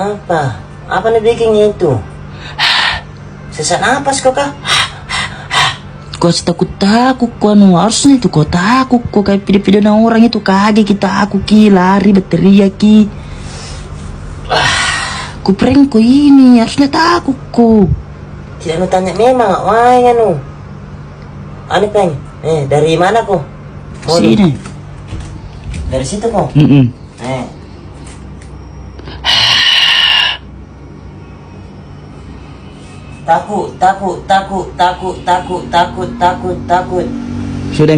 Apa? Apa nih bikinnya itu? Sesak napas kok kah? Kau takut kau harusnya itu kau takut kau kayak video-video orang itu kaget kita aku lari berteriak ki. Ku prank kau ini harusnya takut kau. Tidak nu tanya memang wah ya nu. Ane peng. Dari mana kok? Sini. Dari situ kok. Takut.